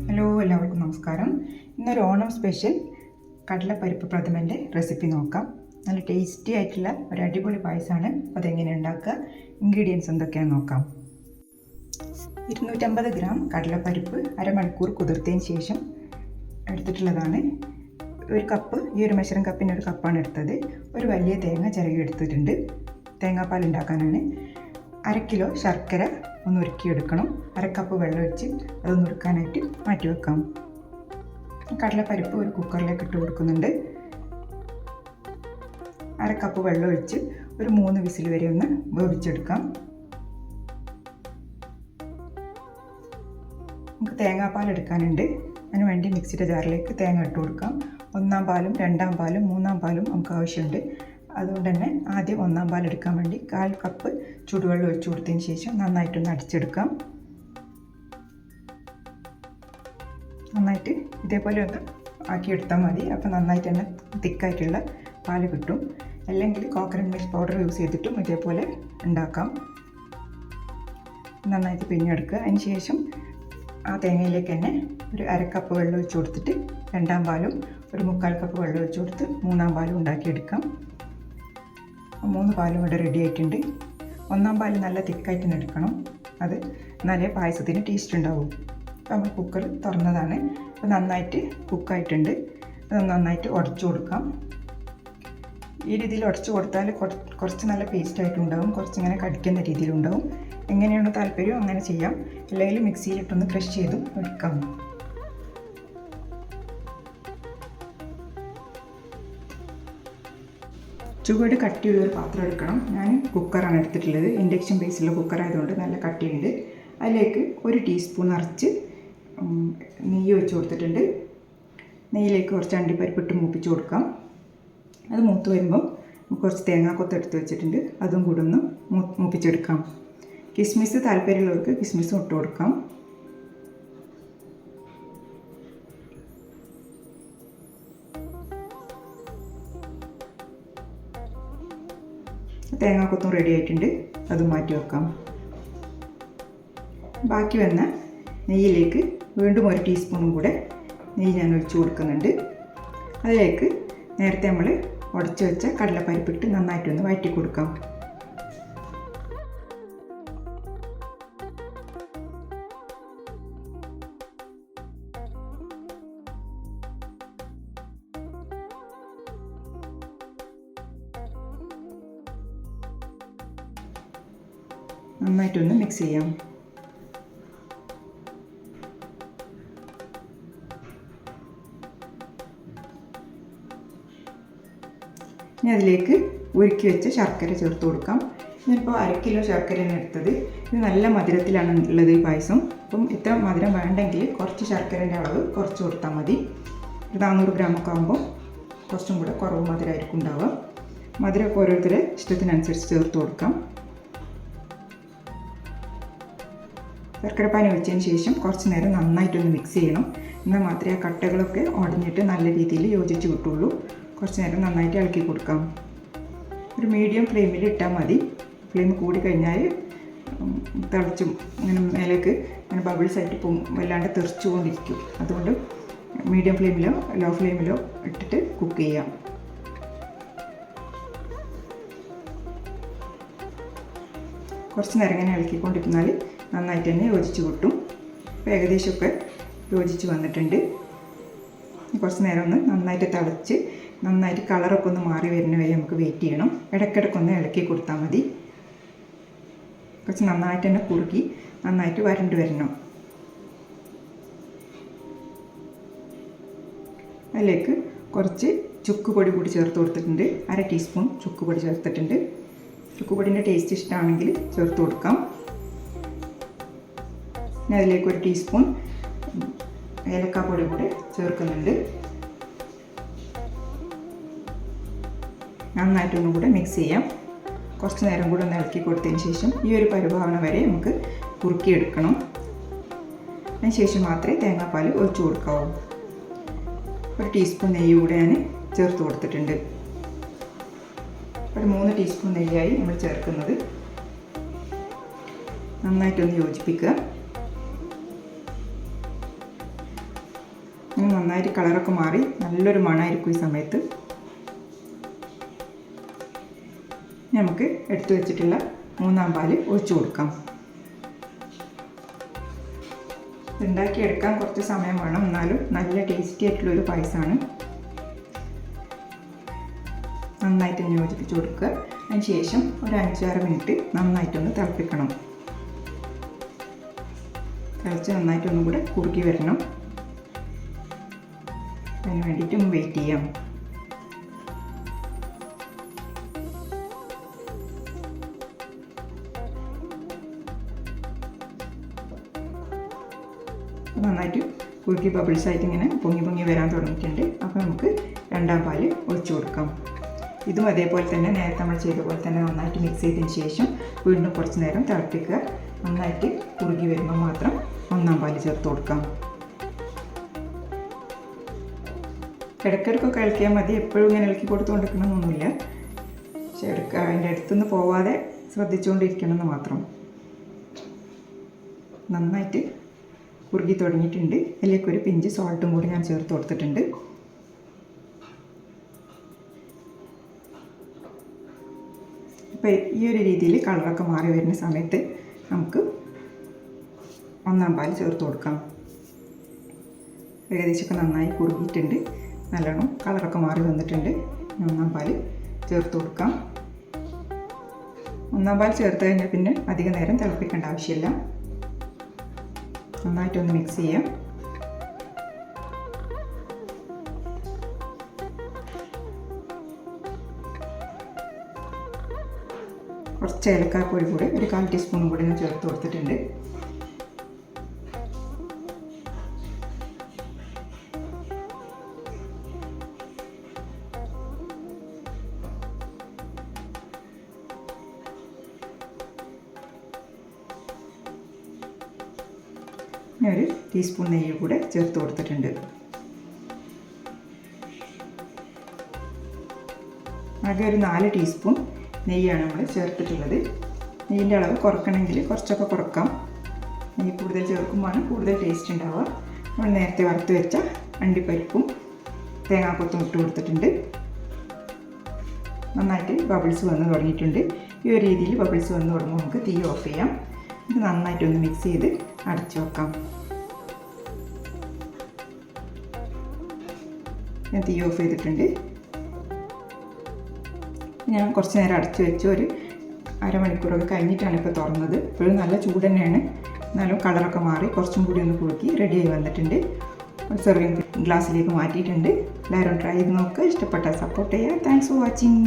Hello, എല്ലാവർക്കും നമസ്കാരം. ഇന്നൊരു ഓണം സ്പെഷ്യൽ കടലപ്പരിപ്പ് പ്രഥമൻ്റെ റെസിപ്പി നോക്കാം. നല്ല ടേസ്റ്റി ആയിട്ടുള്ള ഒരു അടിപൊളി പായസമാണ്. അതെങ്ങനെ ഉണ്ടാക്കുക, ഇൻഗ്രീഡിയൻസ് എന്തൊക്കെയാണെന്ന് നോക്കാം. 250 ഗ്രാം കടലപ്പരിപ്പ് അരമണിക്കൂർ കുതിർത്തതിന് ശേഷം എടുത്തിട്ടുള്ളതാണ്. ഒരു കപ്പ്, ഈ ഒരു മെഷറിംഗ് കപ്പിന് ഒരു കപ്പാണ് എടുത്തത്. ഒരു വലിയ തേങ്ങ ചിരകി എടുത്തിട്ടുണ്ട്. തേങ്ങാപ്പാൽ ഉണ്ടാക്കാനാണ്. 1/2 കിലോ ശർക്കര ഒന്ന് ഉരുക്കിയെടുക്കണം. 1/2 കപ്പ് വെള്ളം ഒഴിച്ച് അതൊന്ന് ഉരുക്കാനായിട്ട് മാറ്റി വെക്കാം. കടലപ്പരിപ്പ് ഒരു കുക്കറിലേക്ക് ഇട്ട് കൊടുക്കുന്നുണ്ട്. 1/2 കപ്പ് വെള്ളം ഒഴിച്ച് ഒരു 3 വിസിൽ വരെ ഒന്ന് വേവിച്ചെടുക്കാം. നമുക്ക് തേങ്ങാപ്പാൽ എടുക്കാനുണ്ട്. അതിന് വേണ്ടി മിക്സിയുടെ ജാറിലേക്ക് തേങ്ങ ഇട്ട് കൊടുക്കാം. 1-ാം പാലും 2-ാം പാലും 3-ാം പാലും നമുക്ക് ആവശ്യമുണ്ട്. അതുകൊണ്ട് തന്നെ ആദ്യം 1-ാം പാൽ എടുക്കാൻ വേണ്ടി 1/4 കപ്പ് ചൂടുവെള്ളം ഒഴിച്ചു കൊടുത്തതിന് ശേഷം നന്നായിട്ടൊന്ന് അടിച്ചെടുക്കാം. നന്നായിട്ട് ഇതേപോലെ ഒന്ന് ആക്കിയെടുത്താൽ മതി. അപ്പോൾ നന്നായിട്ട് തന്നെ തിക്കായിട്ടുള്ള പാൽ കിട്ടും. അല്ലെങ്കിൽ കോക്കനട്ട് മിൽക്ക് പൗഡർ യൂസ് ചെയ്തിട്ടും ഇതേപോലെ ഉണ്ടാക്കാം. നന്നായിട്ട് പിഴിഞ്ഞെടുക്കുക. അതിന് ശേഷം ആ തേങ്ങയിലേക്ക് തന്നെ ഒരു 1/2 കപ്പ് വെള്ളം ഒഴിച്ച് കൊടുത്തിട്ട് 2-ാം പാലും ഒരു 3/4 കപ്പ് വെള്ളം ഒഴിച്ച് കൊടുത്ത് 3-ാം പാലും ഉണ്ടാക്കിയെടുക്കാം. 3 പാലും ഇവിടെ റെഡി ആയിട്ടുണ്ട്. 1-ാം പാൽ നല്ല തിക്കായിട്ട് എടുക്കണം. അത് എന്നാലേ പായസത്തിന് ടേസ്റ്റ് ഉണ്ടാവും. അപ്പോൾ നമ്മൾ കുക്കർ തുറന്നതാണ്. അപ്പോൾ നന്നായിട്ട് കുക്കായിട്ടുണ്ട്. അത് നന്നായിട്ട് ഉടച്ചു കൊടുക്കാം. ഈ രീതിയിൽ ഉടച്ചു കൊടുത്താൽ കുറച്ച് നല്ല പേസ്റ്റായിട്ടുണ്ടാവും. കുറച്ചിങ്ങനെ കടിക്കുന്ന രീതിയിലുണ്ടാവും. എങ്ങനെയാണോ താല്പര്യം അങ്ങനെ ചെയ്യാം. അല്ലെങ്കിൽ മിക്സിയിലിട്ടൊന്ന് ക്രഷ് ചെയ്ത് എടുക്കാം. ചുവട് കട്ടിയുള്ളൊരു പാത്രം എടുക്കണം. ഞാൻ കുക്കറാണ് എടുത്തിട്ടുള്ളത്. ഇൻഡക്ഷൻ ബേസിലുള്ള കുക്കർ ആയതുകൊണ്ട് നല്ല കട്ടിയുണ്ട്. അതിലേക്ക് 1 ടീസ്പൂൺ നിറച്ച് നെയ്യ് ഒഴിച്ച് കൊടുത്തിട്ടുണ്ട്. നെയ്യിലേക്ക് കുറച്ച് അണ്ടിപ്പരിപ്പ് ഇട്ട് മൂപ്പിച്ച് കൊടുക്കാം. അത് മൂത്ത് വരുമ്പോൾ കുറച്ച് തേങ്ങാക്കൊത്ത് എടുത്ത് വെച്ചിട്ടുണ്ട്. അതും കൂടെ ഒന്ന് മൂപ്പിച്ചെടുക്കാം. കിസ്മിസ് താല്പര്യമുള്ളവർക്ക് കിസ്മിസും ഇട്ട് കൊടുക്കാം. തേങ്ങാക്കൊത്തും റെഡി ആയിട്ടുണ്ട്. അത് മാറ്റി വെക്കാം. ബാക്കി വന്ന നെയ്യിലേക്ക് വീണ്ടും 1 ടീസ്പൂണും കൂടെ നെയ്യ് ഞാൻ ഒഴിച്ച് കൊടുക്കുന്നുണ്ട്. അതിലേക്ക് നേരത്തെ നമ്മൾ ഉടച്ച് വെച്ച കടലപ്പരിപ്പിട്ട് നന്നായിട്ടൊന്ന് വഴറ്റി കൊടുക്കാം. നന്നായിട്ടൊന്ന് മിക്സ് ചെയ്യാം. ഇനി അതിലേക്ക് ഉരുക്കി വെച്ച ശർക്കര ചേർത്ത് കൊടുക്കാം. ഞാനിപ്പോൾ 1/2 കിലോ ശർക്കരയാണ് എടുത്തത്. ഇത് നല്ല മധുരത്തിലാണ് ഉള്ളത് ഈ പായസം. അപ്പം ഇത്ര മധുരം വേണ്ടെങ്കിൽ കുറച്ച് ശർക്കരേൻ്റെ അളവ് കുറച്ച് കൊടുത്താൽ മതി. 400 ഗ്രാമൊക്കെ ആകുമ്പോൾ കുറച്ചും കൂടെ കുറവ് മധുരമായിരിക്കും ഉണ്ടാവുക. മധുരമൊക്കെ ഓരോരുത്തരുടെ ഇഷ്ടത്തിനനുസരിച്ച് ചേർത്ത് കൊടുക്കാം. ശർക്കരപ്പാനി ഒഴിച്ചതിന് ശേഷം കുറച്ച് നേരം നന്നായിട്ടൊന്ന് മിക്സ് ചെയ്യണം. എന്നാൽ മാത്രമേ ആ കട്ടകളൊക്കെ ഉടഞ്ഞിട്ട് നല്ല രീതിയിൽ യോജിച്ച് കിട്ടുള്ളൂ. കുറച്ച് നേരം നന്നായിട്ട് ഇളക്കി കൊടുക്കാം. ഒരു മീഡിയം ഫ്ലെയിമിൽ ഇട്ടാൽ മതി. ഫ്ലെയിം കൂടി കഴിഞ്ഞാൽ തിളച്ചും ഇങ്ങനെ മേലേക്ക് ഇങ്ങനെ ബബിൾസ് ആയിട്ട് പോകും, വല്ലാണ്ട് തെറിച്ചുകൊണ്ടിരിക്കും. അതുകൊണ്ട് മീഡിയം ഫ്ലെയിമിലോ ലോ ഫ്ലെയിമിലോ ഇട്ടിട്ട് കുക്ക് ചെയ്യാം. കുറച്ച് നേരം ഇങ്ങനെ ഇളക്കിക്കൊണ്ടിരുന്നാൽ നന്നായിട്ട് തന്നെ യോജിച്ച് കിട്ടും. ഇപ്പോൾ ഏകദേശമൊക്കെ യോജിച്ച് വന്നിട്ടുണ്ട്. കുറച്ച് നേരം ഒന്ന് നന്നായിട്ട് തിളച്ച് നന്നായിട്ട് കളറൊക്കെ ഒന്ന് മാറി വരുന്ന വരെ നമുക്ക് വെയിറ്റ് ചെയ്യണം. ഇടയ്ക്കിടയ്ക്കൊന്ന് ഇളക്കി കൊടുത്താൽ മതി. കുറച്ച് നന്നായിട്ട് തന്നെ കുറുക്കി നന്നായിട്ട് വരണ്ട് വരണം. അതിലേക്ക് കുറച്ച് ചുക്ക് പൊടി കൂടി ചേർത്ത് കൊടുത്തിട്ടുണ്ട്. 1/2 ടീസ്പൂൺ ചുക്ക് പൊടി ചേർത്തിട്ടുണ്ട്. ചുക്ക് പൊടിൻ്റെ ടേസ്റ്റ് ഇഷ്ടമാണെങ്കിൽ ചേർത്ത് കൊടുക്കാം. പിന്നെ അതിലേക്ക് 1 ടീസ്പൂൺ ഏലക്കാപ്പൊടി കൂടെ ചേർക്കുന്നുണ്ട്. നന്നായിട്ടൊന്നും കൂടെ മിക്സ് ചെയ്യാം. കുറച്ച് നേരം കൂടെ ഒന്ന് ഇളക്കി കൊടുത്തതിന് ശേഷം ഈ ഒരു പരുവാവണ വരെ നമുക്ക് കുറുക്കിയെടുക്കണം. അതിന് ശേഷം മാത്രമേ തേങ്ങാപ്പാൽ ഒഴിച്ച് കൊടുക്കാവൂ. 1 ടീസ്പൂൺ നെയ്യ് കൂടെ ഞാൻ ചേർത്ത് കൊടുത്തിട്ടുണ്ട്. ഒരു 3 ടീസ്പൂൺ നെയ്യായി നമ്മൾ ചേർക്കുന്നത്. നന്നായിട്ടൊന്ന് യോജിപ്പിക്കുക. നന്നായിട്ട് കളറൊക്കെ മാറി നല്ലൊരു മണമായിരിക്കും ഈ സമയത്ത്. നമുക്ക് എടുത്തു വെച്ചിട്ടുള്ള 3-ാം പാൽ ഒഴിച്ചു കൊടുക്കാം. ഉണ്ടാക്കിയെടുക്കാൻ കുറച്ച് സമയം വേണം, എന്നാലും നല്ല ടേസ്റ്റി ആയിട്ടുള്ളൊരു പായസമാണ്. നന്നായിട്ട് യോജിപ്പിച്ച് കൊടുക്കുക. അതിന് ശേഷം ഒരു 5-6 മിനിറ്റ് നന്നായിട്ടൊന്ന് തിളപ്പിക്കണം. തിളച്ച് നന്നായിട്ടൊന്നും കൂടെ കുറുകി വരണം. അതിന് വേണ്ടിയിട്ട് വെയിറ്റ് ചെയ്യാം. നന്നായിട്ട് കുറുക്കി ബബിൾസായിട്ട് ഇങ്ങനെ പൊങ്ങി വരാൻ തുടങ്ങിയിട്ടുണ്ട്. അപ്പോൾ നമുക്ക് 2-ാം പാൽ ഒഴിച്ചു കൊടുക്കാം. ഇതും അതേപോലെ തന്നെ നേരത്തെ നമ്മൾ ചെയ്ത പോലെ തന്നെ നന്നായിട്ട് മിക്സ് ചെയ്തതിന് ശേഷം വീണ്ടും കുറച്ച് നേരം തിളപ്പിക്കുക. നന്നായിട്ട് കുറുകി വരുമ്പോൾ മാത്രം 1-ാം പാൽ ചേർത്ത് കൊടുക്കാം. ഇടയ്ക്കിടയ്ക്കൊക്കെ ഇളക്കിയാൽ മതി, എപ്പോഴും ഇങ്ങനെ ഇളക്കി കൊടുത്തുകൊണ്ടിരിക്കണമെന്നൊന്നുമില്ല. പക്ഷെ അതിൻ്റെ അടുത്തുനിന്ന് പോവാതെ ശ്രദ്ധിച്ചുകൊണ്ടിരിക്കണമെന്ന് മാത്രം. നന്നായിട്ട് കുറുകി തുടങ്ങിയിട്ടുണ്ട്. അതിലേക്ക് ഒരു പിഞ്ച് സോൾട്ടും കൂടി ഞാൻ ചേർത്ത് കൊടുത്തിട്ടുണ്ട്. അപ്പോൾ ഈ ഒരു രീതിയിൽ കളറൊക്കെ മാറി വരുന്ന സമയത്ത് നമുക്ക് 1-ാം പാൽ ചേർത്ത് കൊടുക്കാം. ഏകദേശമൊക്കെ നന്നായി കുറുകിയിട്ടുണ്ട്, നല്ലോണം കളറൊക്കെ മാറി വന്നിട്ടുണ്ട്. 1-ാം പാൽ ചേർത്ത് കൊടുക്കാം. 1-ാം പാൽ ചേർത്ത് കഴിഞ്ഞാൽ പിന്നെ അധികം നേരം തിളപ്പിക്കേണ്ട ആവശ്യമില്ല. നന്നായിട്ടൊന്ന് മിക്സ് ചെയ്യാം. കുറച്ച് ഏലക്കാപ്പൊടി കൂടി ഒരു 1/4 ടീസ്പൂണും കൂടി ഞാൻ ചേർത്ത് കൊടുത്തിട്ടുണ്ട്. ഞാൻ ഒരു ടീസ്പൂൺ നെയ്യ് കൂടെ ചേർത്ത് കൊടുത്തിട്ടുണ്ട്. ആകെ ഒരു 4 ടീസ്പൂൺ നെയ്യാണ് നമ്മൾ ചേർത്തിട്ടുള്ളത്. നെയ്യിൻ്റെ അളവ് കുറക്കണമെങ്കിൽ കുറച്ചൊക്കെ കുറക്കാം. നെയ്യ് കൂടുതൽ ചേർക്കുമ്പോഴാണ് കൂടുതൽ ടേസ്റ്റ് ഉണ്ടാവുക. നമ്മൾ നേരത്തെ വറുത്ത് വെച്ച അണ്ടിപ്പരിപ്പും തേങ്ങാക്കൊത്തും ഇട്ട് കൊടുത്തിട്ടുണ്ട്. നന്നായിട്ട് ബബിൾസ് വന്ന് തുടങ്ങിയിട്ടുണ്ട്. ഈ ഒരു രീതിയിൽ ബബിൾസ് വന്ന് തുടങ്ങുമ്പോൾ നമുക്ക് തീ ഓഫ് ചെയ്യാം. ഇത് നന്നായിട്ടൊന്ന് മിക്സ് ചെയ്ത് അടച്ചു വെക്കാം. ഞാൻ തീ ഓഫ് ചെയ്തിട്ടുണ്ട്. ഞാൻ കുറച്ച് നേരം അടച്ചു വെച്ച് ഒരു അരമണിക്കൂറൊക്കെ കഴിഞ്ഞിട്ടാണ് ഇപ്പോൾ തുറന്നത്. ഇപ്പോഴും നല്ല ചൂട് തന്നെയാണ്, എന്നാലും കളറൊക്കെ മാറി കുറച്ചും കൂടി ഒന്ന് കുറുക്കി റെഡിയായി വന്നിട്ടുണ്ട്. സെർവിങ് ഗ്ലാസ്സിലേക്ക് മാറ്റിയിട്ടുണ്ട്. എല്ലാവരും ട്രൈ ചെയ്ത് നോക്കുക. ഇഷ്ടപ്പെട്ടാൽ സപ്പോർട്ട് ചെയ്യുക. Thanks for watching.